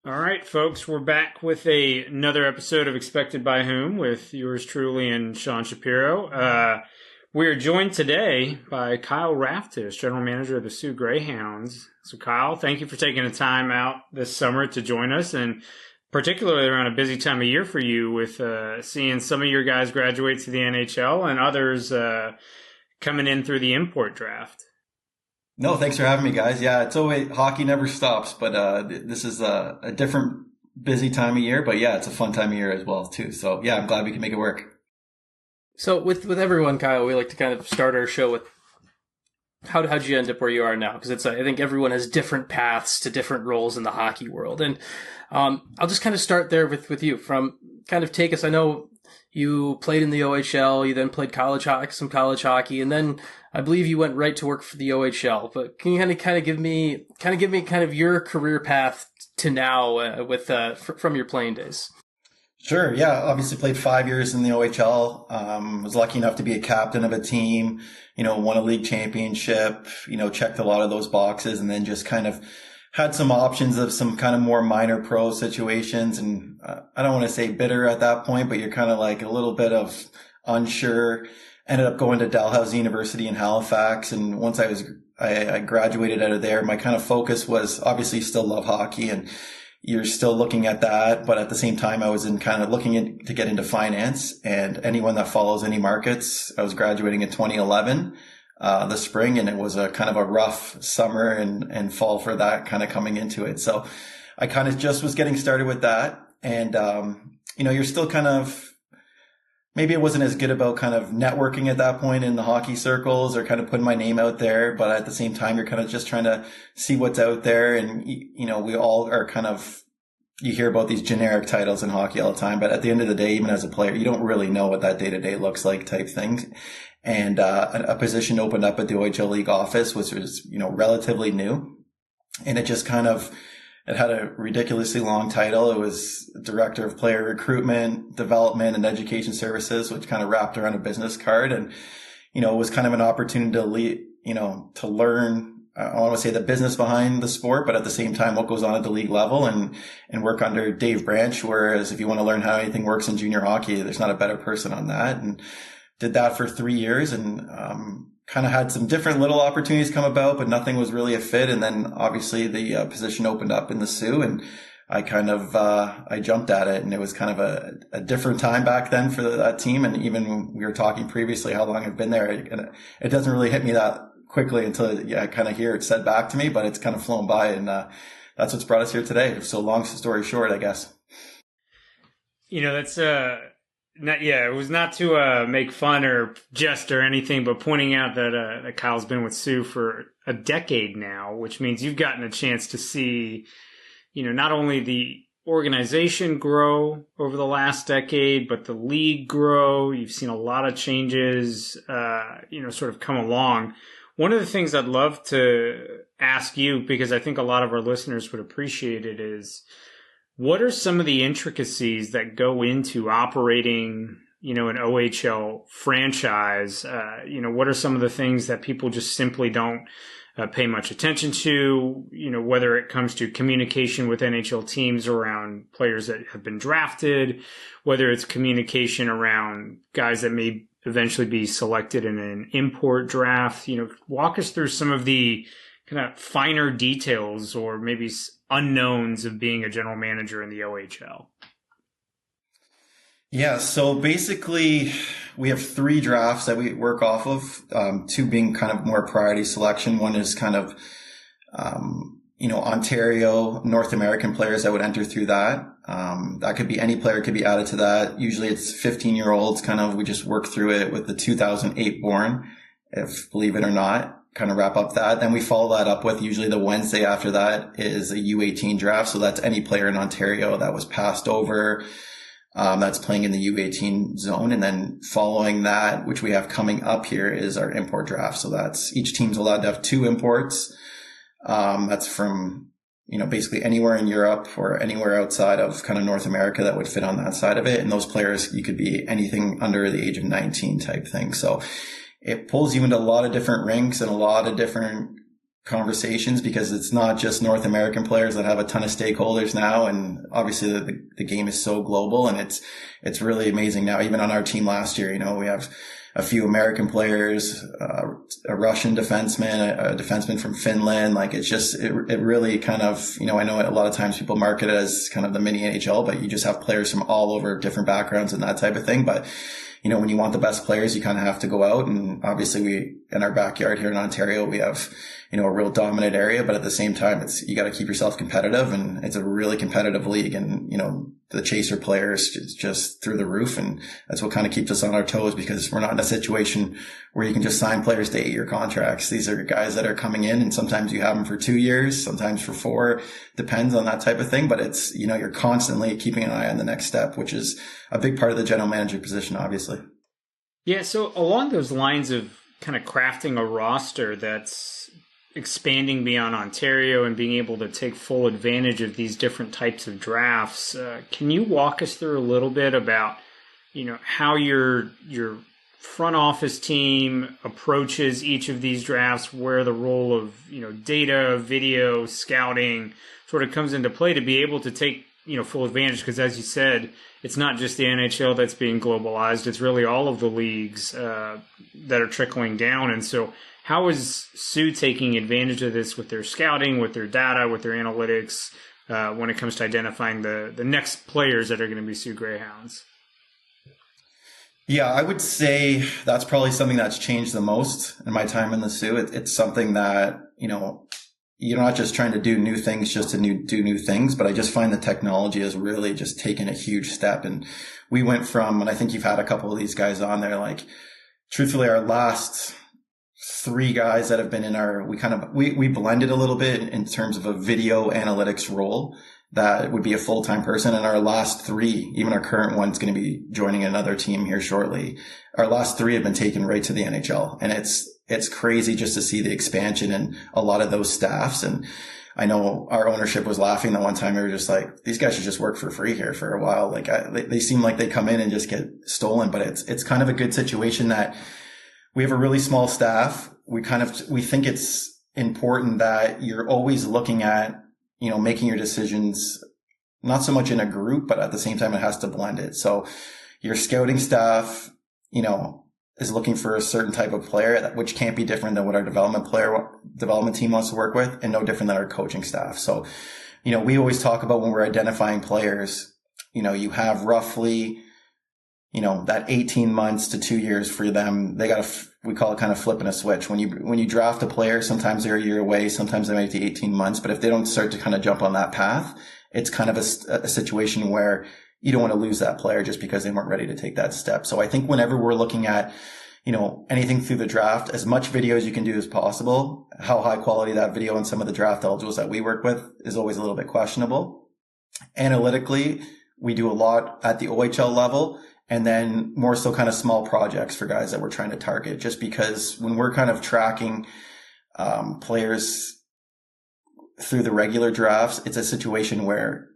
All right, folks, we're back with another episode of Expected by Whom with yours truly and Sean Shapiro. We are joined today by Kyle Raftis, General Manager of the Soo Greyhounds. So, Kyle, thank you for taking the time out this summer to join us, and particularly around a busy time of year for you with seeing some of your guys graduate to the NHL and others coming in through the import draft. No, thanks for having me, guys. Yeah, it's always hockey never stops, but this is a different busy time of year. But yeah, it's a fun time of year as well too. So yeah, I'm glad we can make it work. So with everyone, Kyle, we like to kind of start our show with how'd you end up where you are now? Because I think everyone has different paths to different roles in the hockey world, and I'll just kind of start there with you. From kind of take us. I know you played in the OHL, you then played some college hockey, and then I believe you went right to work for the OHL. But can you kind of give me your career path to now from your playing days? Sure. Yeah. Obviously played 5 years in the OHL. Was lucky enough to be a captain of a team, won a league championship, checked a lot of those boxes, and then just kind of had some options of some kind of more minor pro situations. And I don't want to say bitter at that point, but you're kind of like a little bit of unsure. Ended up going to Dalhousie University in Halifax. And once I graduated out of there, my kind of focus was obviously still love hockey, and you're still looking at that. But at the same time, I was looking to get into finance, and anyone that follows any markets, I was graduating in 2011. The spring, and it was a kind of a rough summer and fall for that kind of coming into it. So I kind of just was getting started with that. And, you're still kind of, maybe it wasn't as good about kind of networking at that point in the hockey circles or kind of putting my name out there. But at the same time, you're kind of just trying to see what's out there. And, we all are kind of, you hear about these generic titles in hockey all the time, but at the end of the day, even as a player, you don't really know what that day to day looks like type thing. And a position opened up at the OHL League office, which was, relatively new. And it just it had a ridiculously long title. It was Director of Player Recruitment, Development, and Education Services, which kind of wrapped around a business card. And, it was kind of an opportunity to learn, I want to say the business behind the sport, but at the same time, what goes on at the league level and work under Dave Branch. Whereas if you want to learn how anything works in junior hockey, there's not a better person on that. And did that for 3 years and kind of had some different little opportunities come about, but nothing was really a fit. And then obviously the position opened up in the Soo, and I I jumped at it, and it was kind of a different time back then for that team. And even when we were talking previously how long I've been there, it doesn't really hit me that quickly until I kind of hear it said back to me, but it's kind of flown by, and that's what's brought us here today. So long story short, I guess. That's it was not to make fun or jest or anything, but pointing out that Kyle's been with Soo for a decade now, which means you've gotten a chance to see, not only the organization grow over the last decade, but the league grow. You've seen a lot of changes, sort of come along. One of the things I'd love to ask you, because I think a lot of our listeners would appreciate it, is what are some of the intricacies that go into operating, an OHL franchise? What are some of the things that people just simply don't pay much attention to, whether it comes to communication with NHL teams around players that have been drafted, whether it's communication around guys that may eventually be selected in an import draft. Walk us through some of the kind of finer details or maybe unknowns of being a general manager in the OHL. Yeah, so basically we have 3 drafts that we work off of, 2 being kind of more priority selection. One is kind of, Ontario, North American players that would enter through that. That could be any player could be added to that. Usually it's 15-year-olds we just work through it with the 2008 born, if believe it or not. Kind of wrap up that. Then we follow that up with usually the Wednesday after that is a U18 draft. So that's any player in Ontario that was passed over, that's playing in the U18 zone. And then following that, which we have coming up here, is our import draft. So that's each team's allowed to have 2 imports. That's from, basically anywhere in Europe or anywhere outside of kind of North America that would fit on that side of it. And those players, you could be anything under the age of 19 type thing. So it pulls you into a lot of different rinks and a lot of different conversations, because it's not just North American players that have a ton of stakeholders now. And obviously the game is so global, and it's really amazing now. Even on our team last year, we have a few American players, a Russian defenseman, a defenseman from Finland. Like it really kind of, I know a lot of times people market it as kind of the mini NHL, but you just have players from all over different backgrounds and that type of thing. But when you want the best players, you kind of have to go out. And obviously we, in our backyard here in Ontario, we have, a real dominant area, but at the same time, you got to keep yourself competitive, and it's a really competitive league. And, the chaser players just through the roof. And that's what kind of keeps us on our toes, because we're not in a situation where you can just sign players to 8-year contracts. These are guys that are coming in, and sometimes you have them for 2 years, sometimes for 4, depends on that type of thing. But it's, you're constantly keeping an eye on the next step, which is a big part of the general manager position, obviously. Yeah. So along those lines of kind of crafting a roster that's expanding beyond Ontario and being able to take full advantage of these different types of drafts, can you walk us through a little bit about, how your front office team approaches each of these drafts, where the role of, data, video, scouting sort of comes into play to be able to take, full advantage? Because as you said, it's not just the NHL that's being globalized. It's really all of the leagues that are trickling down. And so how is Soo taking advantage of this with their scouting, with their data, with their analytics, when it comes to identifying the next players that are going to be Soo Greyhounds? Yeah, I would say that's probably something that's changed the most in my time in the Soo. It's something that, you're not just trying to do new things just to do new things, but I just find the technology has really just taken a huge step. And we went from, and I think you've had a couple of these guys on there, like truthfully our last 3 guys that have been in we blended a little bit in terms of a video analytics role that would be a full-time person. And our last 3, even our current one's going to be joining another team here shortly. Our last 3 have been taken right to the NHL. And it's crazy just to see the expansion in a lot of those staffs. And I know our ownership was laughing the one time. We were just like, these guys should just work for free here for a while. Like they seem like they come in and just get stolen, but it's kind of a good situation that we have a really small staff. We think it's important that you're always looking at, making your decisions, not so much in a group, but at the same time, it has to blend it. So your scouting staff, is looking for a certain type of player, which can't be different than what our development team wants to work with, and no different than our coaching staff. So, we always talk about when we're identifying players, you have roughly, that 18 months to 2 years for them. They we call it kind of flipping a switch. When you draft a player, sometimes they're a year away, sometimes they might be 18 months. But if they don't start to kind of jump on that path, it's kind of a situation where you don't want to lose that player just because they weren't ready to take that step. So I think whenever we're looking at, anything through the draft, as much video as you can do as possible, how high quality that video and some of the draft eligibles that we work with is always a little bit questionable. Analytically, we do a lot at the OHL level, and then more so kind of small projects for guys that we're trying to target, just because when we're kind of tracking players through the regular drafts, it's a situation where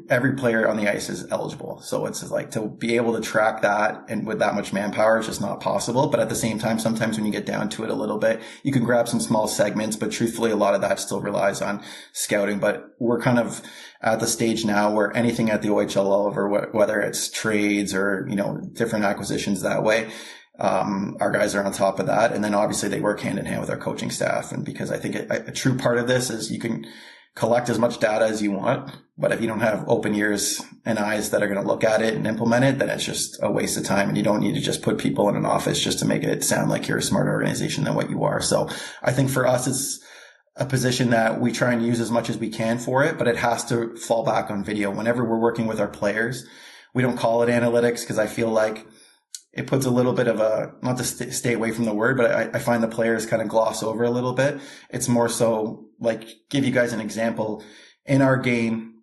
every player on the ice is eligible. So it's like to be able to track that, and with that much manpower, it's just not possible. But at the same time, sometimes when you get down to it a little bit, you can grab some small segments, but truthfully, a lot of that still relies on scouting. But we're kind of at the stage now where anything at the OHL level, whether it's trades or, different acquisitions that way, our guys are on top of that. And then obviously they work hand in hand with our coaching staff. And because I think a true part of this is you can collect as much data as you want, but if you don't have open ears and eyes that are going to look at it and implement it, then it's just a waste of time. And you don't need to just put people in an office just to make it sound like you're a smarter organization than what you are. So I think for us, it's a position that we try and use as much as we can for it, but it has to fall back on video. Whenever we're working with our players, we don't call it analytics, because I feel like it puts a little bit of not to stay away from the word, but I find the players kind of gloss over a little bit. It's more so like, give you guys an example. In our game,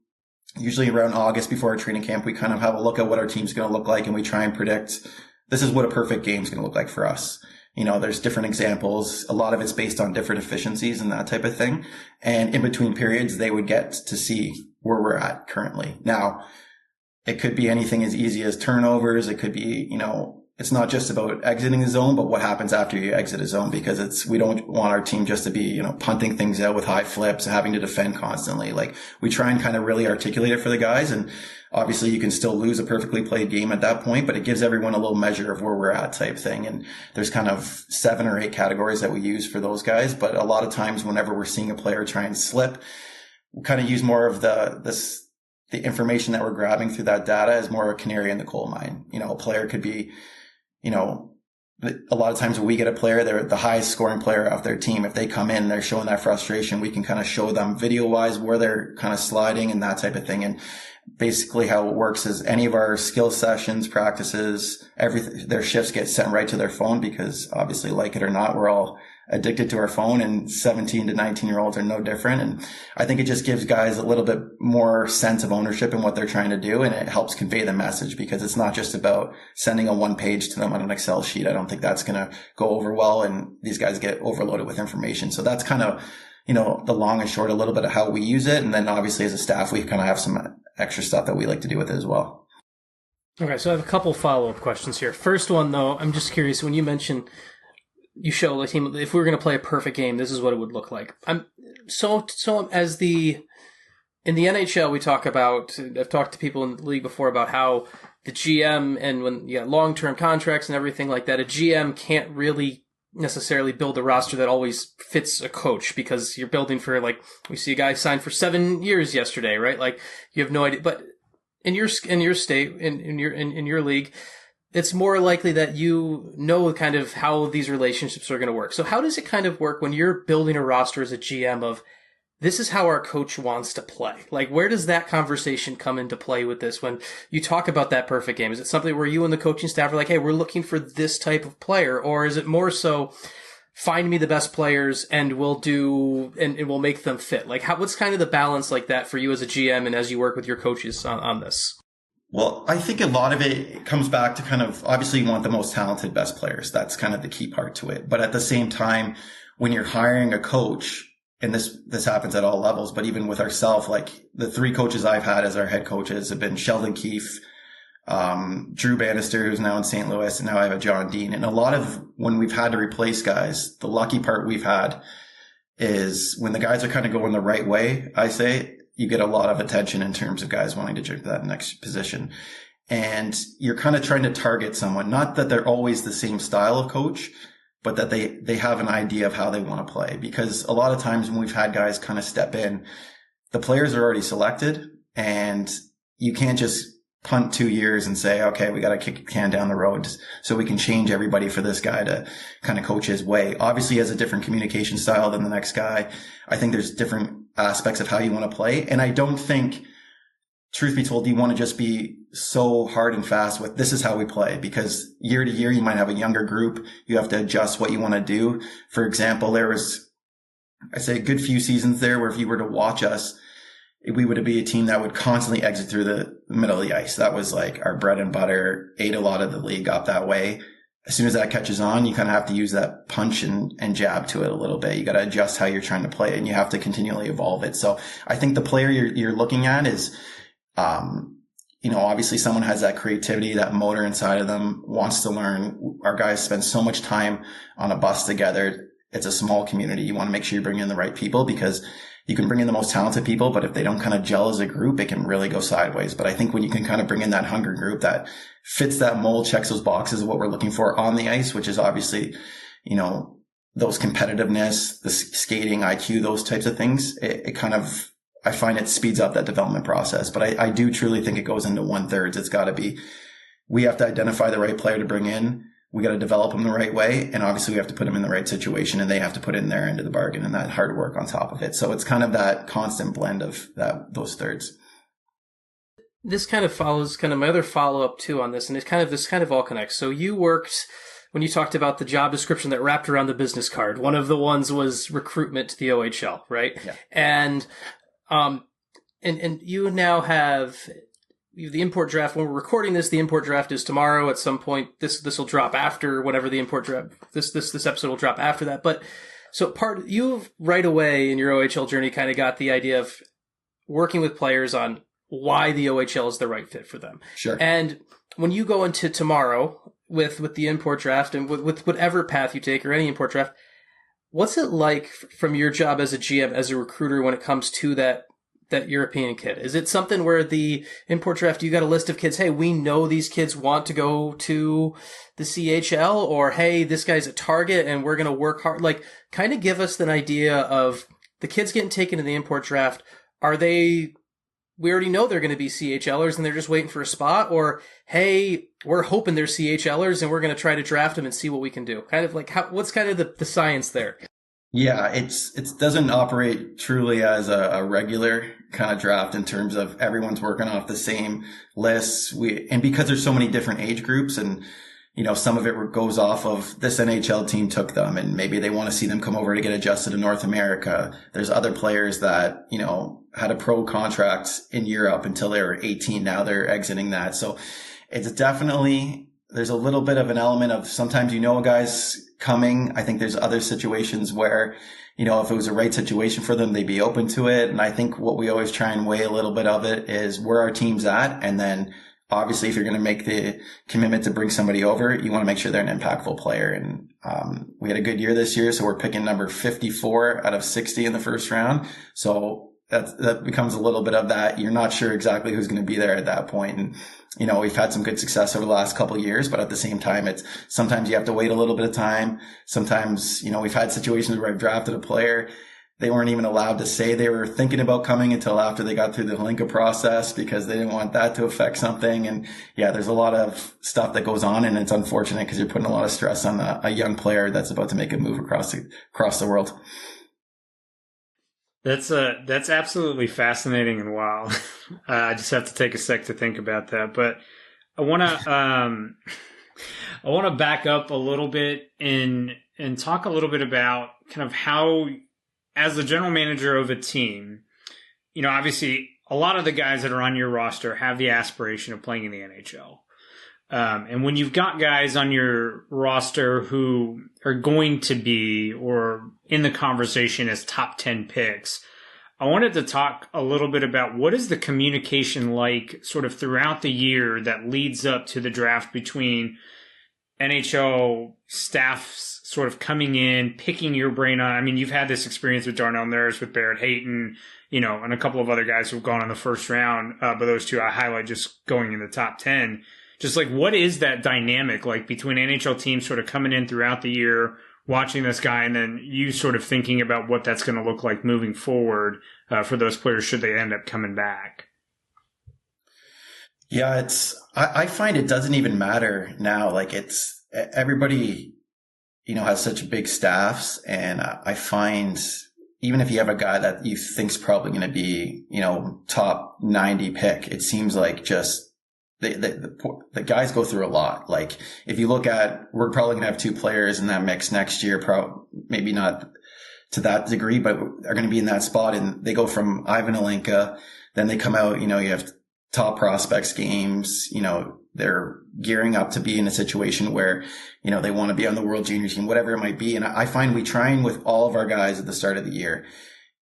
usually around August before our training camp, we kind of have a look at what our team's going to look like, and we try and predict, this is what a perfect game's going to look like for us. There's different examples. A lot of it's based on different efficiencies and that type of thing. And in between periods, they would get to see where we're at currently. Now, it could be anything as easy as turnovers. It could be, it's not just about exiting the zone, but what happens after you exit a zone, because we don't want our team just to be, punting things out with high flips and having to defend constantly. Like, we try and kind of really articulate it for the guys. And obviously you can still lose a perfectly played game at that point, but it gives everyone a little measure of where we're at type thing. And there's kind of 7 or 8 categories that we use for those guys. But a lot of times whenever we're seeing a player try and slip, we kind of use more of the information that we're grabbing through that data as more of a canary in the coal mine. A player could be, a lot of times when we get a player, they're the highest scoring player of their team. If they come in, they're showing that frustration, we can kind of show them video wise where they're kind of sliding and that type of thing. And basically how it works is any of our skill sessions, practices, everything, their shifts get sent right to their phone, because obviously, like it or not, we're all addicted to our phone, and 17 to 19-year-olds are no different. And I think it just gives guys a little bit more sense of ownership in what they're trying to do, and it helps convey the message, because it's not just about sending a 1 page to them on an Excel sheet. I don't think that's going to go over well, and these guys get overloaded with information. So that's kind of, the long and short, a little bit of how we use it. And then obviously as a staff, we kind of have some extra stuff that we like to do with it as well. Okay, so I have a couple follow-up questions here. First one, though, I'm just curious, when you mention you show the team, if we were going to play a perfect game, this is what it would look like. In the NHL, we talk about, I've talked to people in the league before about how the GM, and when you got long-term contracts and everything like that, a GM can't really necessarily build a roster that always fits a coach, because you're building for, like, we see a guy signed for 7 years yesterday, right? Like, you have no idea. But in your state, in your league, it's more likely that you know kind of how these relationships are going to work. So how does it kind of work when you're building a roster as a GM of, this is how our coach wants to play? Like, where does that conversation come into play with this when you talk about that perfect game? Is it something where you and the coaching staff are like, hey, we're looking for this type of player? Or is it more so, find me the best players and we'll make them fit? Like, what's kind of the balance like that for you as a GM and as you work with your coaches on this? Well, I think a lot of it comes back to kind of, obviously you want the most talented, best players. That's kind of the key part to it. But at the same time, when you're hiring a coach, and this happens at all levels, but even with ourselves, like the 3 coaches I've had as our head coaches have been Sheldon Keefe, Drew Bannister, who's now in St. Louis, and now I have a John Dean. And a lot of when we've had to replace guys, the lucky part we've had is when the guys are kind of going the right way, I say, you get a lot of attention in terms of guys wanting to jump to that next position. And you're kind of trying to target someone, not that they're always the same style of coach, but that they have an idea of how they want to play. Because a lot of times when we've had guys kind of step in, the players are already selected, and you can't just punt 2 years and say, okay, we got to kick a can down the road so we can change everybody for this guy to kind of coach his way. Obviously, he has a different communication style than the next guy. I think there's different aspects of how you want to play. And I don't think, truth be told, you want to just be so hard and fast with this is how we play, because year to year, you might have a younger group. You have to adjust what you want to do. For example, there was, I say, a good few seasons there where if you were to watch us, we would be a team that would constantly exit through the middle of the ice. That was like our bread and butter, ate a lot of the league up that way. As soon as that catches on, you kind of have to use that punch and jab to it a little bit. You got to adjust how you're trying to play it, and you have to continually evolve it. So I think the player you're looking at is, obviously someone has that creativity, that motor inside of them, wants to learn. Our guys spend so much time on a bus together. It's a small community. You want to make sure you bring in the right people, because you can bring in the most talented people, but if they don't kind of gel as a group, it can really go sideways. But I think when you can kind of bring in that hunger group that fits that mold, checks those boxes of what we're looking for on the ice, which is obviously, those competitiveness, the skating, IQ, those types of things, it kind of, I find it speeds up that development process. But I do truly think it goes into 1/3. It's got to be, we have to identify the right player to bring in. We got to develop them the right way. And obviously we have to put them in the right situation, and they have to put in their end of the bargain and that hard work on top of it. So it's kind of that constant blend of those thirds. This kind of follows kind of my other follow-up too on this, and this kind of all connects. So you worked, when you talked about the job description that wrapped around the business card, one of the ones was recruitment to the OHL, right? Yeah. And you now have the import draft. When we're recording this, the import draft is tomorrow at some point. This will drop after whatever the import draft, this episode will drop after that. But so you right away in your OHL journey kind of got the idea of working with players on why the OHL is the right fit for them. Sure. And when you go into tomorrow, with the import draft and with whatever path you take or any import draft, what's it like from your job as a GM, as a recruiter, when it comes to that European kid? Is it something where the import draft, you got a list of kids, hey, we know these kids want to go to the CHL, or hey, this guy's a target and we're going to work hard? Like, kind of give us an idea of the kids getting taken to the import draft. Are we already know they're going to be CHLers and they're just waiting for a spot? Or, hey, we're hoping they're CHLers and we're going to try to draft them and see what we can do? Kind of like, what's kind of the science there? Yeah, it doesn't operate truly as a regular kind of draft in terms of everyone's working off the same lists. And because there's so many different age groups, and some of it goes off of this NHL team took them and maybe they want to see them come over to get adjusted to North America. There's other players that, had a pro contract in Europe until they were 18. Now they're exiting that. So it's definitely, there's a little bit of an element of sometimes a guy's coming. I think there's other situations where, if it was a right situation for them, they'd be open to it. And I think what we always try and weigh a little bit of it is where our team's at. And then obviously if you're going to make the commitment to bring somebody over, you want to make sure they're an impactful player. And we had a good year this year. So we're picking number 54 out of 60 in the first round. So that becomes a little bit of that. You're not sure exactly who's going to be there at that point. And, we've had some good success over the last couple of years, but at the same time, sometimes you have to wait a little bit of time. Sometimes, we've had situations where I've drafted a player. They weren't even allowed to say they were thinking about coming until after they got through the Hlinka process because they didn't want that to affect something. And yeah, there's a lot of stuff that goes on, and it's unfortunate because you're putting a lot of stress on a young player that's about to make a move across the world. That's absolutely fascinating and wild. I just have to take a sec to think about that. But I want to back up a little bit and talk a little bit about kind of how, as the general manager of a team, obviously a lot of the guys that are on your roster have the aspiration of playing in the NHL. And when you've got guys on your roster who are going to be or in the conversation as top 10 picks, I wanted to talk a little bit about what is the communication like sort of throughout the year that leads up to the draft between NHL staffs sort of coming in, picking your brain on. I mean, you've had this experience with Darnell Nurse, with Barrett Hayton, and a couple of other guys who've gone in the first round. But those two I highlight just going in the top 10. Just like, what is that dynamic like between NHL teams sort of coming in throughout the year, watching this guy, and then you sort of thinking about what that's going to look like moving forward for those players should they end up coming back? Yeah, I find it doesn't even matter now. Like, it's everybody, has such big staffs, and I find even if you have a guy that you think's probably going to be, top 90 pick, it seems like just the guys go through a lot. Like, if you look at, we're probably going to have two players in that mix next year, maybe not to that degree, but are going to be in that spot. And they go from Ivan Hlinka, then they come out, you have top prospects games, they're gearing up to be in a situation where, they want to be on the World Junior team, whatever it might be. And I find we try and with all of our guys at the start of the year,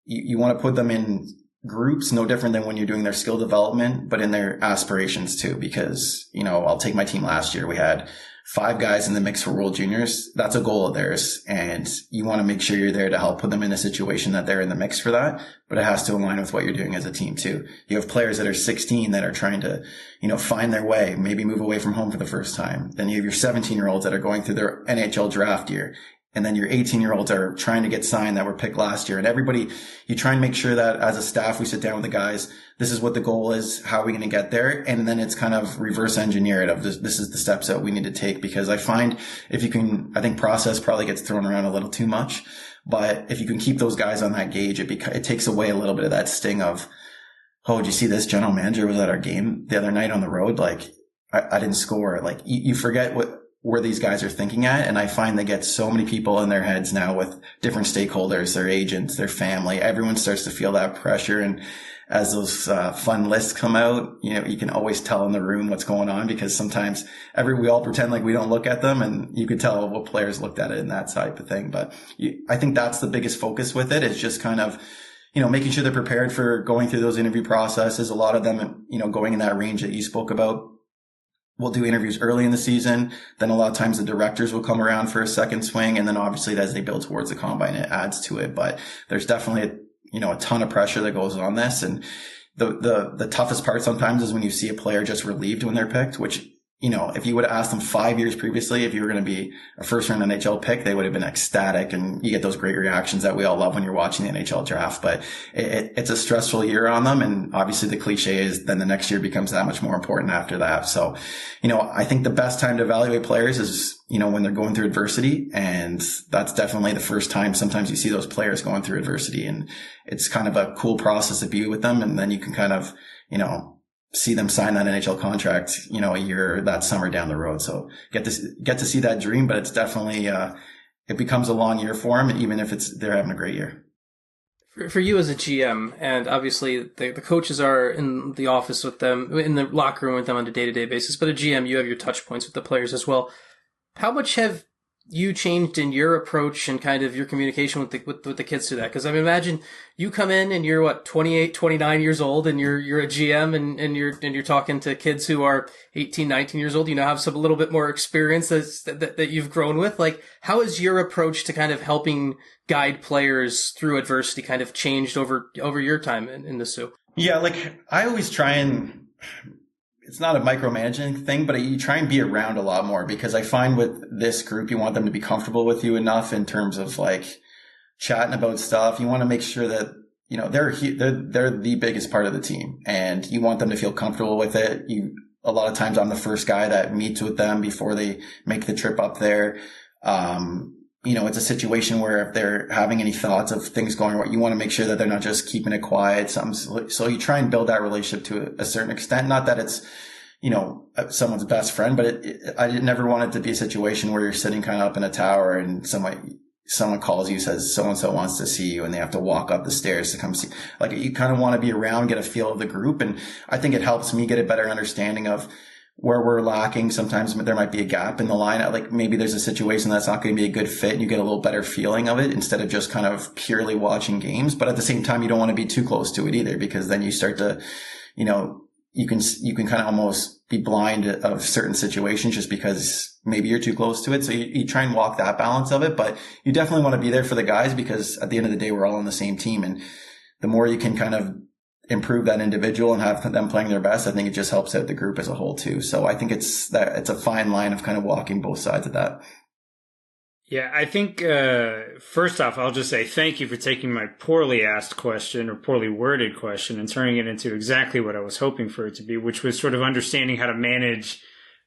you want to put them in groups, no different than when you're doing their skill development, but in their aspirations too, because, I'll take my team last year. We had 5 guys in the mix for World Juniors. That's a goal of theirs. And you want to make sure you're there to help put them in a situation that they're in the mix for that, but it has to align with what you're doing as a team too. You have players that are 16 that are trying to, find their way, maybe move away from home for the first time. Then you have your 17-year-olds that are going through their NHL draft year. And then your 18-year-olds are trying to get signed that were picked last year. And everybody, you try and make sure that as a staff, we sit down with the guys. This is what the goal is. How are we going to get there? And then it's kind of reverse engineer it of this is the steps that we need to take. Because I find if you can, I think process probably gets thrown around a little too much. But if you can keep those guys on that gauge, it takes away a little bit of that sting of, oh, did you see this general manager was at our game the other night on the road? Like, I didn't score. Like, you forget where these guys are thinking at. And I find they get so many people in their heads now with different stakeholders, their agents, their family. Everyone starts to feel that pressure. And as those fun lists come out, you can always tell in the room what's going on, because sometimes we all pretend like we don't look at them, and you could tell what players looked at it and that type of thing. But I think that's the biggest focus with it, is just kind of, making sure they're prepared for going through those interview processes. A lot of them, going in that range that you spoke about. we'll do interviews early in the season. Then a lot of times the directors will come around for a second swing. And then obviously as they build towards the combine, it adds to it. But there's definitely a ton of pressure that goes on this. And the toughest part sometimes is when you see a player just relieved when they're picked, which, if you would have asked them 5 years previously if you were going to be a first round NHL pick, they would have been ecstatic, and you get those great reactions that we all love when you're watching the NHL draft. But it's a stressful year on them. And obviously the cliche is then the next year becomes that much more important after that. So, I think the best time to evaluate players is, when they're going through adversity. And that's definitely the first time sometimes you see those players going through adversity, and it's kind of a cool process to be with them. And then you can kind of, see them sign that NHL contract, a year that summer down the road. So get to see that dream, but it's definitely, it becomes a long year for them, even if they're having a great year. For you as a GM, and obviously the coaches are in the office with them, in the locker room with them on a day-to-day basis, but a GM, you have your touch points with the players as well. How much have you changed in your approach and kind of your communication with the kids to that? Because I mean, imagine you come in and you're 28, 29 years old, and you're a GM and you're talking to kids who are 18, 19 years old. Have some a little bit more experience that you've grown with. Like, how has your approach to kind of helping guide players through adversity kind of changed over your time in the Soo? Yeah, like I always try and, it's not a micromanaging thing, but you try and be around a lot more, because I find with this group, you want them to be comfortable with you enough in terms of like chatting about stuff. You want to make sure that, they're the biggest part of the team, and you want them to feel comfortable with it. A lot of times I'm the first guy that meets with them before they make the trip up there. It's a situation where if they're having any thoughts of things going wrong, you want to make sure that they're not just keeping it quiet. So you try and build that relationship to a certain extent. Not that it's, someone's best friend, but I never want it to be a situation where you're sitting kind of up in a tower and someone calls you, says so-and-so wants to see you, and they have to walk up the stairs to come see. Like, you kind of want to be around, get a feel of the group. And I think it helps me get a better understanding of where we're lacking. Sometimes there might be a gap in the lineup. Like maybe there's a situation that's not going to be a good fit, and you get a little better feeling of it instead of just kind of purely watching games. But at the same time, you don't want to be too close to it either, because then you start to, you can kind of almost be blind of certain situations just because maybe you're too close to it. So you try and walk that balance of it, but you definitely want to be there for the guys, because at the end of the day, we're all on the same team. And the more you can kind of improve that individual and have them playing their best, I think it just helps out the group as a whole too. So I think it's a fine line of kind of walking both sides of that. Yeah, I think first off, I'll just say thank you for taking my poorly asked question or poorly worded question and turning it into exactly what I was hoping for it to be, which was sort of understanding how to manage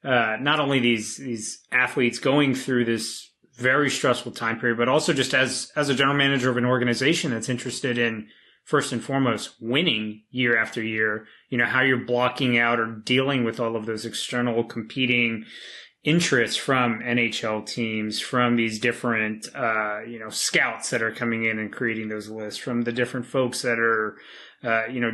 not only these athletes going through this very stressful time period, but also just as a general manager of an organization that's interested in, first and foremost, winning year after year, how you're blocking out or dealing with all of those external competing interests from NHL teams, from these different, scouts that are coming in and creating those lists, from the different folks that are,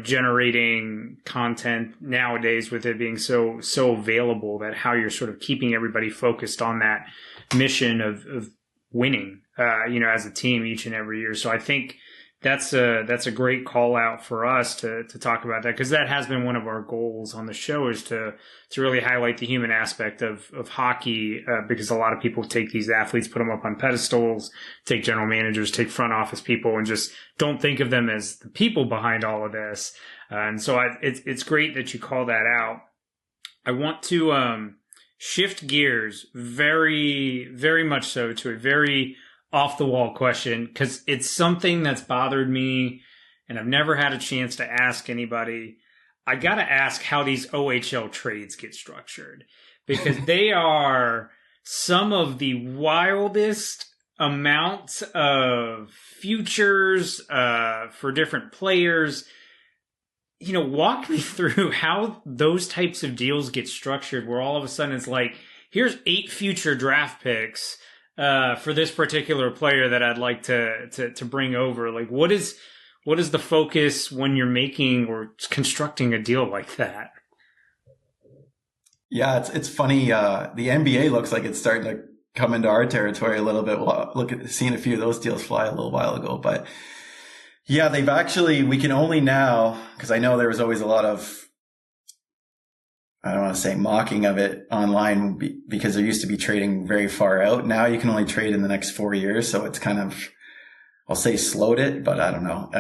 generating content nowadays with it being so available, that how you're sort of keeping everybody focused on that mission of winning, as a team each and every year. So I think that's a great call out for us to talk about that, because that has been one of our goals on the show, is to really highlight the human aspect of hockey, because a lot of people take these athletes, put them up on pedestals, take general managers, take front office people, and just don't think of them as the people behind all of this. And so it's great that you call that out. I want to shift gears very, very much so to a very off the wall question, because it's something that's bothered me and I've never had a chance to ask anybody. I got to ask how these OHL trades get structured, because they are some of the wildest amounts of futures for different players. Walk me through how those types of deals get structured, where all of a sudden it's like, here's 8 future draft picks for this particular player that I'd like to bring over. Like, what is the focus when you're making or constructing a deal like that? Yeah, it's funny. The NBA looks like it's starting to come into our territory a little bit. Well, seeing a few of those deals fly a little while ago, but yeah, we can only now, because I know there was always a lot of I don't want to say mocking of it online because there used to be trading very far out. Now you can only trade in the next 4 years. So it's kind of, I'll say slowed it, but I don't know.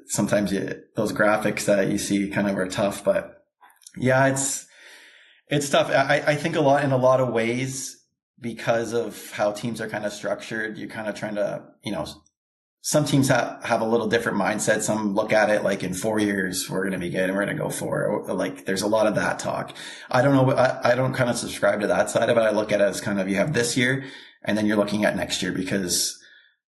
Sometimes those graphics that you see kind of are tough, but yeah, it's tough. I think in a lot of ways, because of how teams are kind of structured, you're kind of trying to, some teams have a little different mindset. Some look at it like in 4 years, we're going to be good and we're going to go for it. Like there's a lot of that talk. I don't know. I don't kind of subscribe to that side of it. I look at it as kind of, you have this year and then you're looking at next year, because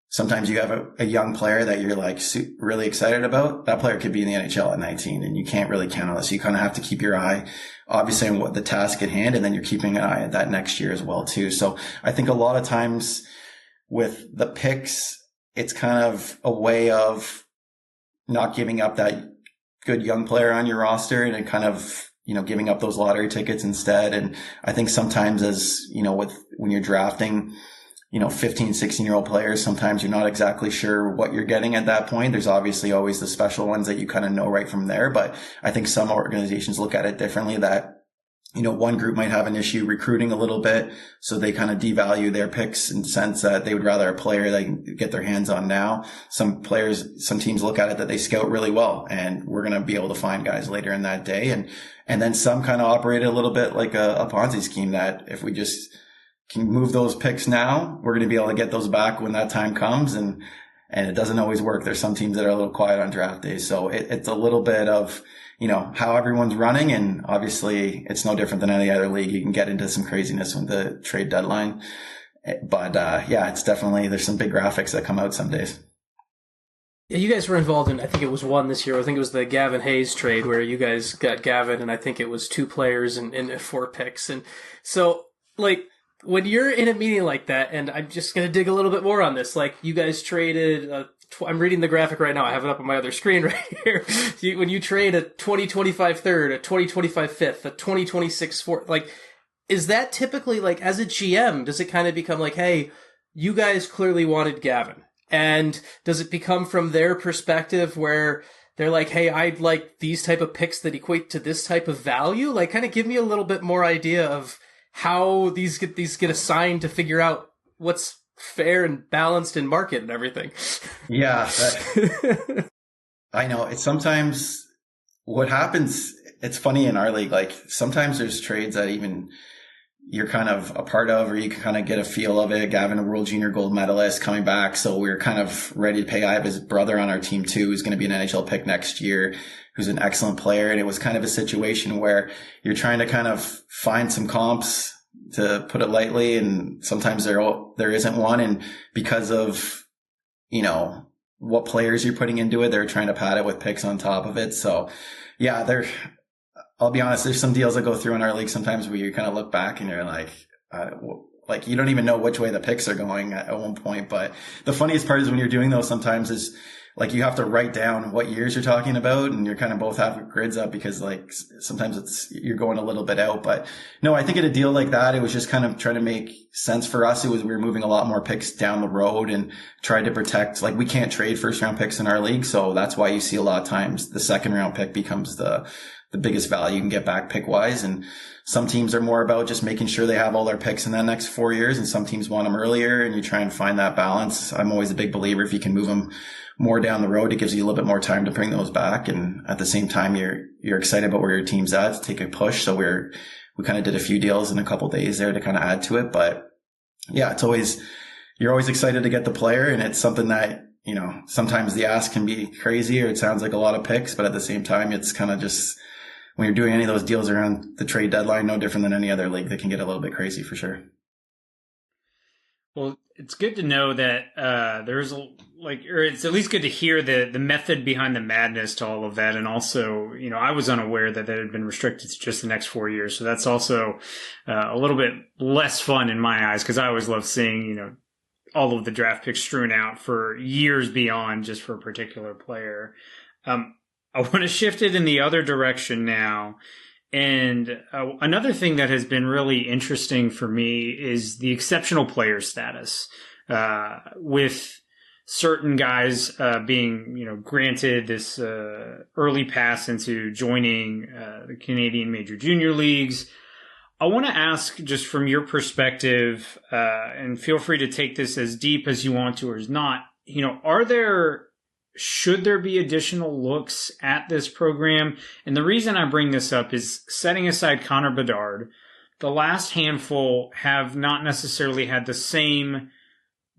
sometimes you have a young player that you're like really excited about. That player could be in the NHL at 19 and you can't really count on this. So you kind of have to keep your eye obviously on what the task at hand, and then you're keeping an eye at that next year as well too. So I think a lot of times with the picks, it's kind of a way of not giving up that good young player on your roster and kind of, giving up those lottery tickets instead. And I think sometimes when you're drafting, 15, 16-year-old players, sometimes you're not exactly sure what you're getting at that point. There's obviously always the special ones that you kind of know right from there. But I think some organizations look at it differently, that one group might have an issue recruiting a little bit, so they kind of devalue their picks in the sense that they would rather a player they can get their hands on now. Some teams look at it that they scout really well, and we're going to be able to find guys later in that day. And then some kind of operate a little bit like a Ponzi scheme, that if we just can move those picks now, we're going to be able to get those back when that time comes. And it doesn't always work. There's some teams that are a little quiet on draft day. So it's a little bit of, how everyone's running. And obviously it's no different than any other league. You can get into some craziness with the trade deadline. But, it's definitely, there's some big graphics that come out some days. Yeah, you guys were involved in, I think it was one this year. I think it was the Gavin Hayes trade where you guys got Gavin, and I think it was 2 players and 4 picks. And so, when you're in a meeting like that, and I'm just going to dig a little bit more on this, you guys traded, I'm reading the graphic right now. I have it up on my other screen right here. When you trade a 2025 third, a 2025 fifth, a 2026 fourth, is that typically, as a GM, does it kind of become hey, you guys clearly wanted Gavin? And does it become from their perspective where they're hey, I'd like these type of picks that equate to this type of value? Kind of give me a little bit more idea of how these get assigned to figure out what's fair and balanced in market and everything. Yeah. I know. It's sometimes what happens, it's funny in our league, sometimes there's trades that even you're kind of a part of, or you can kind of get a feel of it. Gavin, a world junior gold medalist, coming back. So we're kind of ready to pay. I have his brother on our team too, who's going to be an NHL pick next year, who's an excellent player. And it was kind of a situation where you're trying to kind of find some comps, to put it lightly. And sometimes there isn't one. And because of, what players you're putting into it, they're trying to pad it with picks on top of it. So yeah, I'll be honest, there's some deals that go through in our league sometimes where you kind of look back and you're you don't even know which way the picks are going at one point. But the funniest part is when you're doing those sometimes is you have to write down what years you're talking about, and you're kind of both have grids up because sometimes you're going a little bit out. But no, I think in a deal like that, it was just kind of trying to make sense for us. We were moving a lot more picks down the road and tried to protect, we can't trade first round picks in our league. So that's why you see a lot of times the second round pick becomes the biggest value you can get back pick wise. And some teams are more about just making sure they have all their picks in the next 4 years, and some teams want them earlier, and you try and find that balance. I'm always a big believer if you can move them more down the road, it gives you a little bit more time to bring those back. And at the same time, you're excited about where your team's at to take a push. So we kind of did a few deals in a couple of days there to kind of add to it. But yeah, you're always excited to get the player, and it's something that, sometimes the ask can be crazy or it sounds like a lot of picks, but at the same time, it's kind of just, when you're doing any of those deals around the trade deadline, no different than any other league, that can get a little bit crazy for sure. Well, it's good to know that or it's at least good to hear the method behind the madness to all of that. And also, I was unaware that had been restricted to just the next 4 years. So that's also a little bit less fun in my eyes, because I always love seeing, all of the draft picks strewn out for years beyond just for a particular player. I want to shift it in the other direction now. And another thing that has been really interesting for me is the exceptional player status. With certain guys being, granted this early pass into joining the Canadian Major Junior Leagues. I want to ask, just from your perspective, and feel free to take this as deep as you want to or as not, should there be additional looks at this program? And the reason I bring this up is, setting aside Connor Bedard, the last handful have not necessarily had the same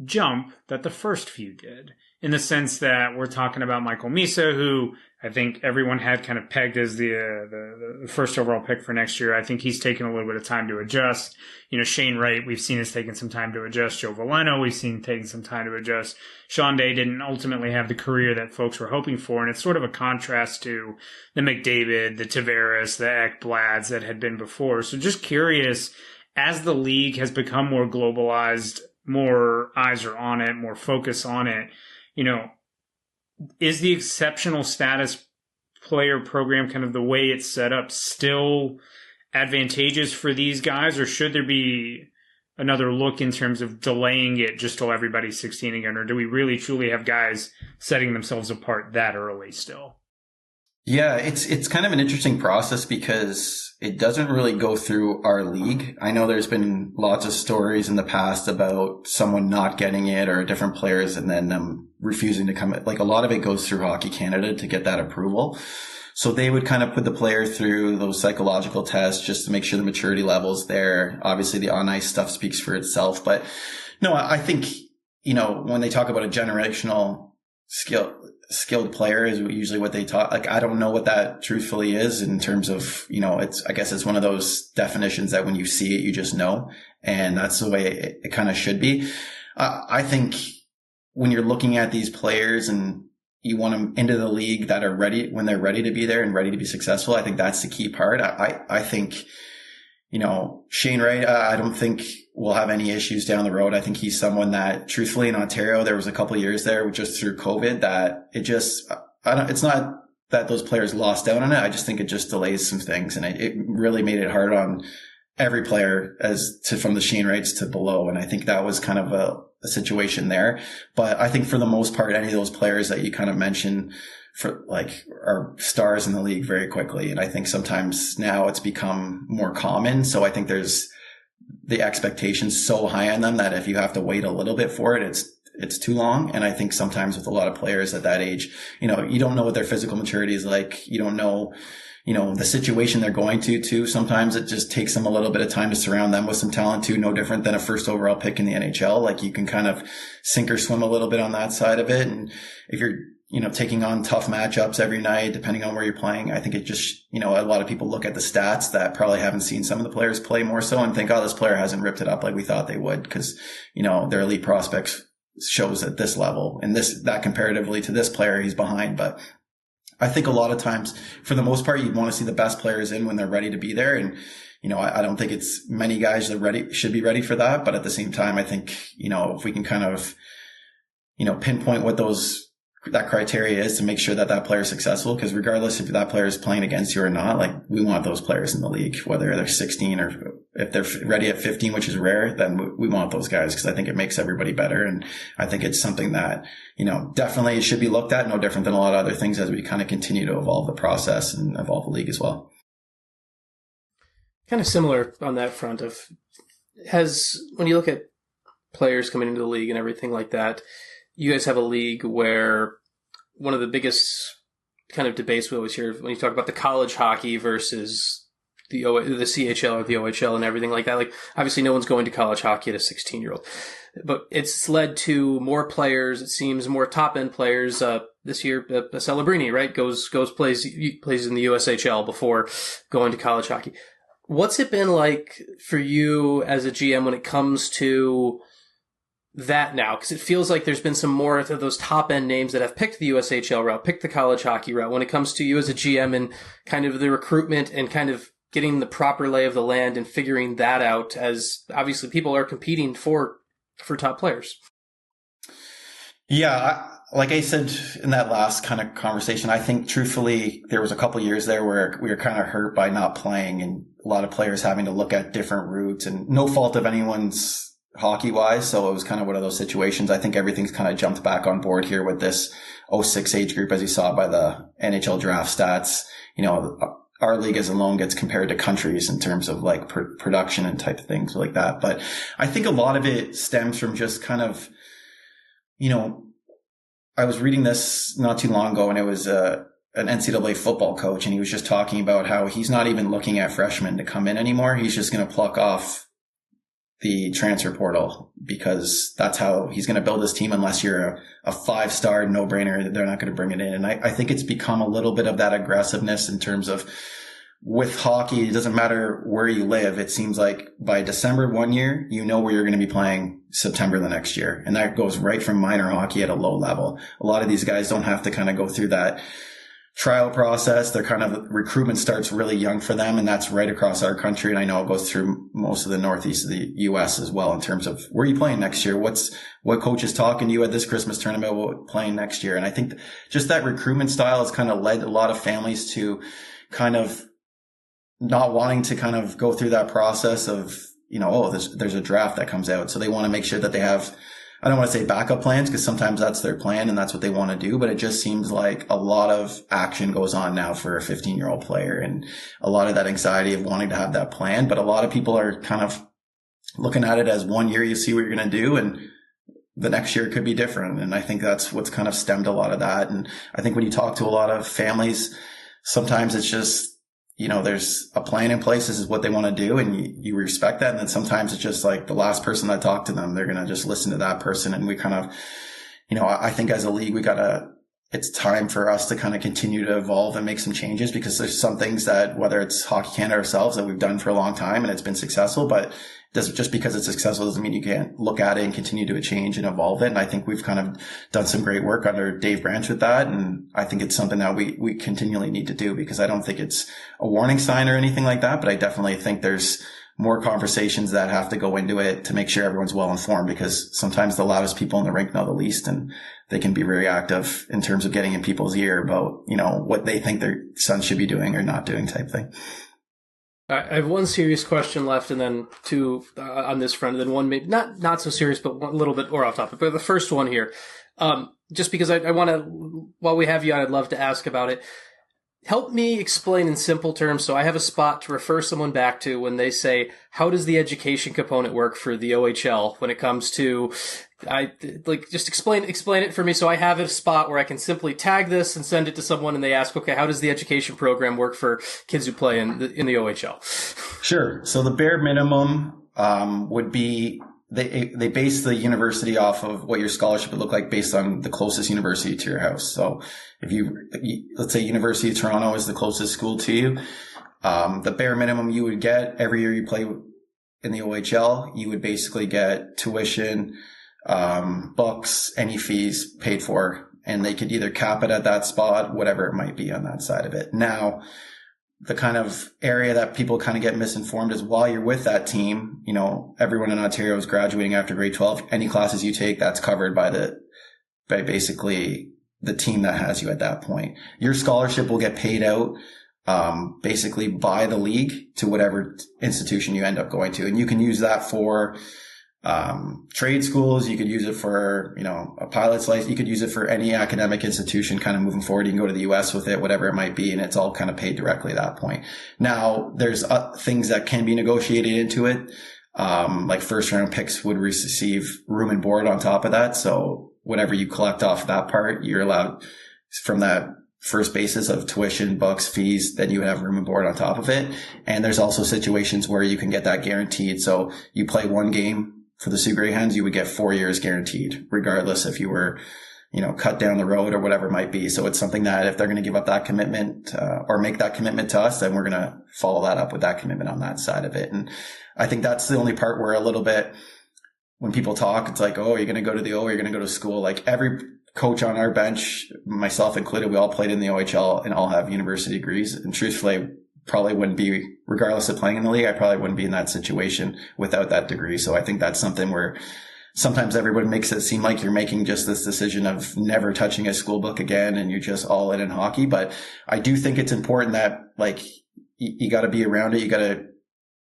jump that the first few did, in the sense that we're talking about Michael Misa, who I think everyone had kind of pegged as the first overall pick for next year. I think he's taken a little bit of time to adjust. Shane Wright, we've seen, has taken some time to adjust. Joe Veleno, we've seen taking some time to adjust. Sean Day didn't ultimately have the career that folks were hoping for, and it's sort of a contrast to the McDavid, the Tavares, the Ekblads that had been before. So just curious, as the league has become more globalized, more eyes are on it, more focus on it, is the exceptional status player program, kind of the way it's set up, still advantageous for these guys, or should there be another look in terms of delaying it just till everybody's 16 again, or do we really truly have guys setting themselves apart that early still? Yeah, it's kind of an interesting process because it doesn't really go through our league. I know there's been lots of stories in the past about someone not getting it or different players and then them refusing to come. Like, a lot of it goes through Hockey Canada to get that approval. So they would kind of put the player through those psychological tests just to make sure the maturity level's there. Obviously the on-ice stuff speaks for itself, but no, I think, when they talk about a generational skilled player is usually what they talk. Like, I don't know what that truthfully is in terms of, I guess it's one of those definitions that when you see it, you just know. And that's the way it kind of should be. I think when you're looking at these players and you want them into the league that are ready, when they're ready to be there and ready to be successful, I think that's the key part. I think, Shane Wright, I don't think we'll have any issues down the road. I think he's someone that, truthfully, in Ontario, there was a couple of years there just through COVID that it's not that those players lost out on it. I just think it just delays some things, and it really made it hard on every player from the Shane Wrights to below. And I think that was kind of a situation there. But I think for the most part, any of those players that you kind of mentioned are stars in the league very quickly. And I think sometimes now it's become more common. So I think there's the expectations so high on them that if you have to wait a little bit for it, it's too long. And I think sometimes with a lot of players at that age, you don't know what their physical maturity is like. You don't know, the situation they're going to too. Sometimes it just takes them a little bit of time to surround them with some talent too. No different than a first overall pick in the NHL. Like, you can kind of sink or swim a little bit on that side of it. And if you're, taking on tough matchups every night, depending on where you're playing, I think it just, a lot of people look at the stats that probably haven't seen some of the players play more so and think, oh, this player hasn't ripped it up like we thought they would because, their elite prospects shows at this level and that comparatively to this player, he's behind. But I think a lot of times, for the most part, you'd want to see the best players in when they're ready to be there. And, I don't think it's many guys that should be ready for that. But at the same time, I think, if we can kind of, pinpoint what that criteria is to make sure that player is successful, because regardless if that player is playing against you or not, like, we want those players in the league, whether they're 16 or if they're ready at 15, which is rare, then we want those guys because I think it makes everybody better. And I think it's something that, definitely should be looked at, no different than a lot of other things as we kind of continue to evolve the process and evolve the league as well. Kind of similar on that front of, when you look at players coming into the league and everything like that, you guys have a league where one of the biggest kind of debates we always hear when you talk about the college hockey versus the CHL or the OHL and everything like that. Like, obviously no one's going to college hockey at a 16-year-old, but it's led to more players. It seems more top-end players. This year, Celebrini, right, plays in the USHL before going to college hockey. What's it been like for you as a GM when it comes to that now? Because it feels like there's been some more of those top end names that have picked the USHL route, picked the college hockey route. When it comes to you as a GM and kind of the recruitment and kind of getting the proper lay of the land and figuring that out, as obviously people are competing for top players. Yeah. Like I said in that last kind of conversation, I think truthfully, there was a couple of years there where we were kind of hurt by not playing and a lot of players having to look at different routes, and no fault of anyone's hockey wise. So it was kind of one of those situations. I think everything's kind of jumped back on board here with this 06 age group, as you saw by the NHL draft stats. You know, our league as alone gets compared to countries in terms of like production and type of things like that. But I think a lot of it stems from just kind of, you know, I was reading this not too long ago, and it was an NCAA football coach, and he was just talking about how he's not even looking at freshmen to come in anymore. He's just going to pluck off the transfer portal, because that's how he's going to build his team. Unless you're a 5-star no-brainer, they're not going to bring it in. And I think it's become a little bit of that aggressiveness in terms of, with hockey, it doesn't matter where you live. It seems like by December one year, you know where you're going to be playing September the next year. And that goes right from minor hockey at a low level. A lot of these guys don't have to kind of go through that trial process. Their kind of recruitment starts really young for them, and that's right across our country. And I know it goes through most of the northeast of the U.S. as well, in terms of where are you playing next year? What coach is talking to you at this Christmas tournament about playing next year? And I think just that recruitment style has kind of led a lot of families to kind of not wanting to kind of go through that process of, you know, oh, there's a draft that comes out. So they want to make sure that they have, I don't want to say backup plans, because sometimes that's their plan and that's what they want to do, but it just seems like a lot of action goes on now for a 15-year-old player, and a lot of that anxiety of wanting to have that plan. But a lot of people are kind of looking at it as 1 year, you see what you're going to do, and the next year could be different. And I think that's what's kind of stemmed a lot of that. And I think when you talk to a lot of families, sometimes it's just, you know, there's a plan in place. This is what they want to do, and you respect that. And then sometimes it's just like the last person that talked to them, they're going to just listen to that person. And we kind of, you know, I think as a league, it's time for us to kind of continue to evolve and make some changes, because there's some things that, whether it's Hockey Canada ourselves, that we've done for a long time and it's been successful, but just because it's successful doesn't mean you can't look at it and continue to change and evolve it. And I think we've kind of done some great work under Dave Branch with that. And I think it's something that we continually need to do, because I don't think it's a warning sign or anything like that, but I definitely think there's more conversations that have to go into it to make sure everyone's well informed, because sometimes the loudest people in the rink know the least, and they can be very active in terms of getting in people's ear about, you know, what they think their son should be doing or not doing type thing. I have one serious question left, and then two on this front, and then one maybe not so serious, but a little bit more off topic. But the first one here, just because I want to, while we have you on, I'd love to ask about it. Help me explain in simple terms, so I have a spot to refer someone back to when they say, how does the education component work for the OHL when it comes to, just explain it for me, so I have a spot where I can simply tag this and send it to someone, and they ask, okay, how does the education program work for kids who play in the OHL? Sure. So the bare minimum would be, they base the university off of what your scholarship would look like based on the closest university to your house. So if let's say University of Toronto is the closest school to you, the bare minimum you would get every year you play in the OHL, you would basically get tuition, books, any fees paid for, and they could either cap it at that spot, whatever it might be on that side of it. Now, the kind of area that people kind of get misinformed is, while you're with that team, you know, everyone in Ontario is graduating after grade 12. Any classes you take, that's covered by basically the team that has you at that point. Your scholarship will get paid out, basically by the league to whatever institution you end up going to. And you can use that for, trade schools. You could use it for, you know, a pilot's license. You could use it for any academic institution kind of moving forward. You can go to the US with it, whatever it might be. And it's all kind of paid directly at that point. Now there's things that can be negotiated into it. Like first round picks would receive room and board on top of that. So whatever you collect off that part, you're allowed from that first basis of tuition, books, fees, then you would have room and board on top of it. And there's also situations where you can get that guaranteed. So you play one game for the Soo Greyhounds, you would get 4 years guaranteed, regardless if you were, you know, cut down the road or whatever it might be. So it's something that if they're going to give up that commitment, or make that commitment to us, then we're going to follow that up with that commitment on that side of it. And I think that's the only part where a little bit, when people talk, it's like, oh, you're going to go to the O, you're going to go to school. Like every coach on our bench, myself included, we all played in the OHL and all have university degrees. And truthfully, probably wouldn't be, regardless of playing in the league, I probably wouldn't be in that situation without that degree. So I think that's something where sometimes everyone makes it seem like you're making just this decision of never touching a school book again and you're just all in hockey. But I do think it's important that, like, you got to be around it. You got to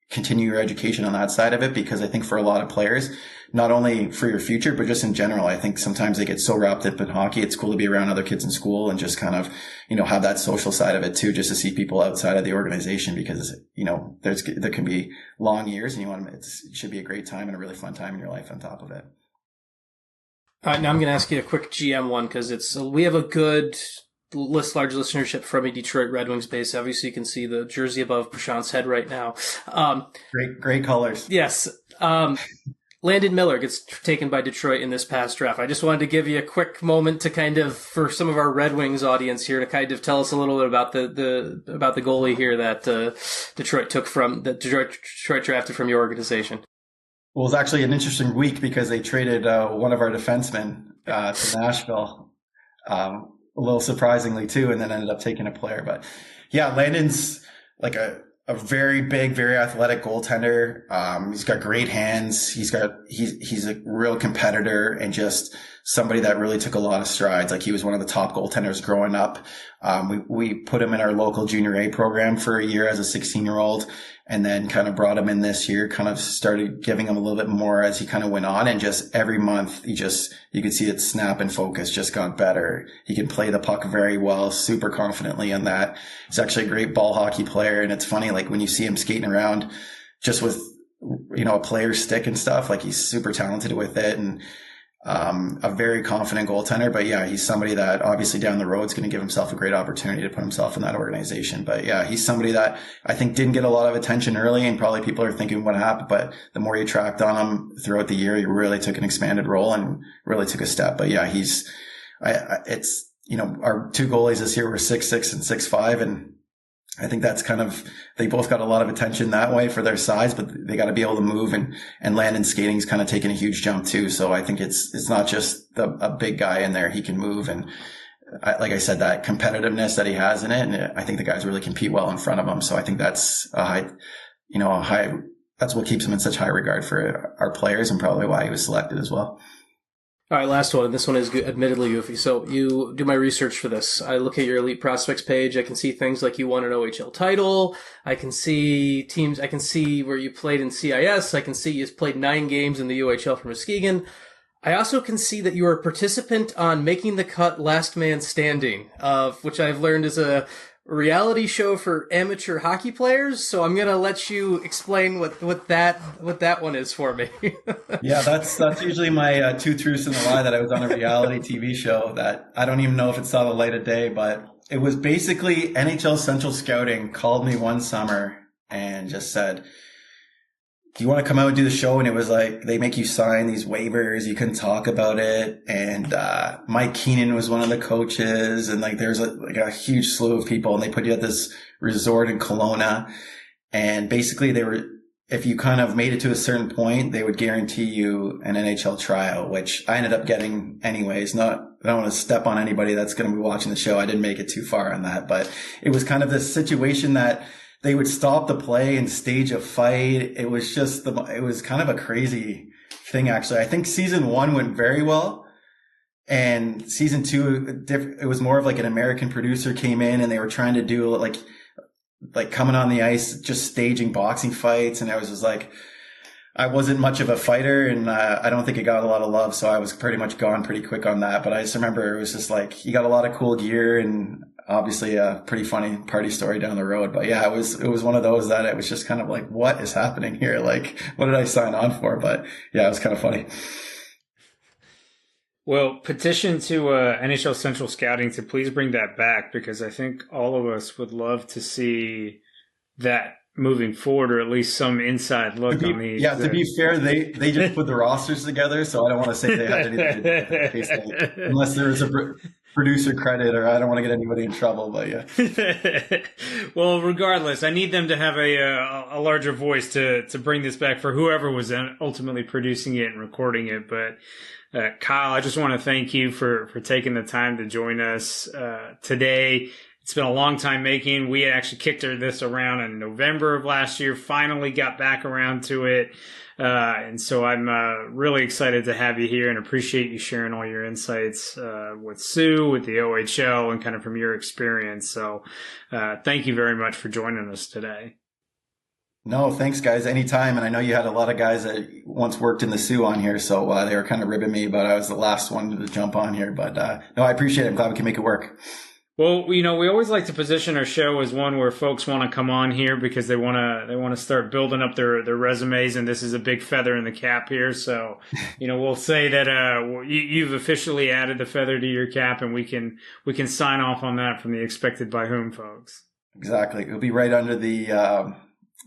continue your education on that side of it, because I think for a lot of players, not only for your future, but just in general, I think sometimes they get so wrapped up in hockey. It's cool to be around other kids in school and just kind of, have that social side of it too, just to see people outside of the organization, because, there can be long years and it should be a great time and a really fun time in your life on top of it. All right, now I'm going to ask you a quick GM one, because we have a good large listenership from a Detroit Red Wings base. Obviously, you can see the jersey above Prashanth's head right now. Great colors. Yes. Landon Miller gets taken by Detroit in this past draft. I just wanted to give you a quick moment to kind of, for some of our Red Wings audience here, to kind of tell us a little bit about the goalie here that Detroit drafted from your organization. Well, it was actually an interesting week because they traded one of our defensemen to Nashville. A little surprisingly too, and then ended up taking a player. But yeah, Landon's like a very big, very athletic goaltender. He's got great hands. He's a real competitor and just somebody that really took a lot of strides. Like, he was one of the top goaltenders growing up. We put him in our local junior A program for a year as a 16-year-old, and then kind of brought him in this year, kind of started giving him a little bit more as he kind of went on. And just every month, you could see it snap and focus just got better. He can play the puck very well, super confidently in that. He's actually a great ball hockey player. And it's funny, like, when you see him skating around just with, a player's stick and stuff, like, he's super talented with it, and a very confident goaltender. But yeah, he's somebody that obviously down the road is going to give himself a great opportunity to put himself in that organization. But yeah, he's somebody that I think didn't get a lot of attention early, and probably people are thinking what happened, but the more you tracked on him throughout the year, he really took an expanded role and really took a step. But yeah, our two goalies this year were 6'6" and 6'5", and I think that's kind of, they both got a lot of attention that way for their size, but they got to be able to move, and Landon's skating's kind of taken a huge jump too. So I think it's not just a big guy in there. He can move. And like I said, that competitiveness that he has in it. And I think the guys really compete well in front of him. So I think that's that's what keeps him in such high regard for our players, and probably why he was selected as well. All right, last one. This one is admittedly goofy. So you do my research for this. I look at your elite prospects page. I can see things like you won an OHL title. I can see teams. I can see where you played in CIS. I can see you played 9 games in the UHL for Muskegon. I also can see that you are a participant on Making the Cut Last Man Standing, which I've learned is a reality show for amateur hockey players. So I'm going to let you explain what that one is for me. Yeah, that's usually my 2 truths and a lie, that I was on a reality TV show that I don't even know if it saw the light of day, but it was basically NHL Central Scouting called me one summer and just said, do you want to come out and do the show? And it was like, they make you sign these waivers. You couldn't talk about it. And Mike Keenan was one of the coaches. And like, there's a huge slew of people. And they put you at this resort in Kelowna. And basically if you kind of made it to a certain point, they would guarantee you an NHL tryout, which I ended up getting anyways. I don't want to step on anybody that's going to be watching the show. I didn't make it too far on that, but it was kind of this situation that they would stop the play and stage a fight. It was just it was kind of a crazy thing, actually. I think season 1 went very well, and season 2, it was more of like an American producer came in, and they were trying to do like coming on the ice, just staging boxing fights. And I was just like, I wasn't much of a fighter, and I don't think it got a lot of love. So I was pretty much gone pretty quick on that. But I just remember it was just like, you got a lot of cool gear, and obviously a pretty funny party story down the road. But yeah, it was one of those that it was just kind of like, what is happening here? Like, what did I sign on for? But yeah, it was kind of funny. Well, petition to NHL Central Scouting to please bring that back, because I think all of us would love to see that moving forward, or at least some inside look on these. Yeah, to be fair, they just put the rosters together, so I don't want to say they had anything to do, unless there was a producer credit, or I don't want to get anybody in trouble. But yeah. Well, regardless, I need them to have a larger voice to bring this back for whoever was ultimately producing it and recording it. But Kyle, I just want to thank you for taking the time to join us today. It's been a long time making. We actually kicked this around in November of last year, finally got back around to it. And so I'm really excited to have you here, and appreciate you sharing all your insights with Soo, with the OHL, and kind of from your experience. So thank you very much for joining us today. No, thanks, guys. Anytime. And I know you had a lot of guys that once worked in the Soo on here, so they were kind of ribbing me, but I was the last one to jump on here. But no, I appreciate it. I'm glad we can make it work. Well, we always like to position our show as one where folks want to come on here because they want to start building up their resumes, and this is a big feather in the cap here. So, we'll say that you've officially added the feather to your cap, and we can sign off on that from the expected by whom folks. Exactly. It'll be right under the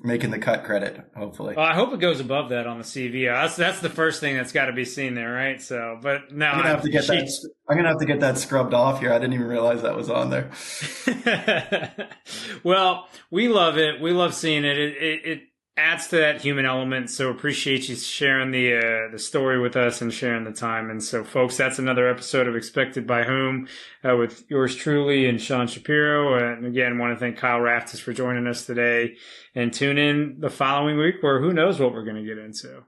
making the cut credit, hopefully. Well, I hope it goes above that on the CV. That's the first thing that's got to be seen there, right? So, but now I'm gonna have to get that scrubbed off here. I didn't even realize that was on there. Well, we love it. We love seeing it. It adds to that human element. So appreciate you sharing the story with us and sharing the time. And so, folks, that's another episode of Expected by Whom with yours truly and Sean Shapiro. And again, want to thank Kyle Raftis for joining us today. And tune in the following week where who knows what we're going to get into.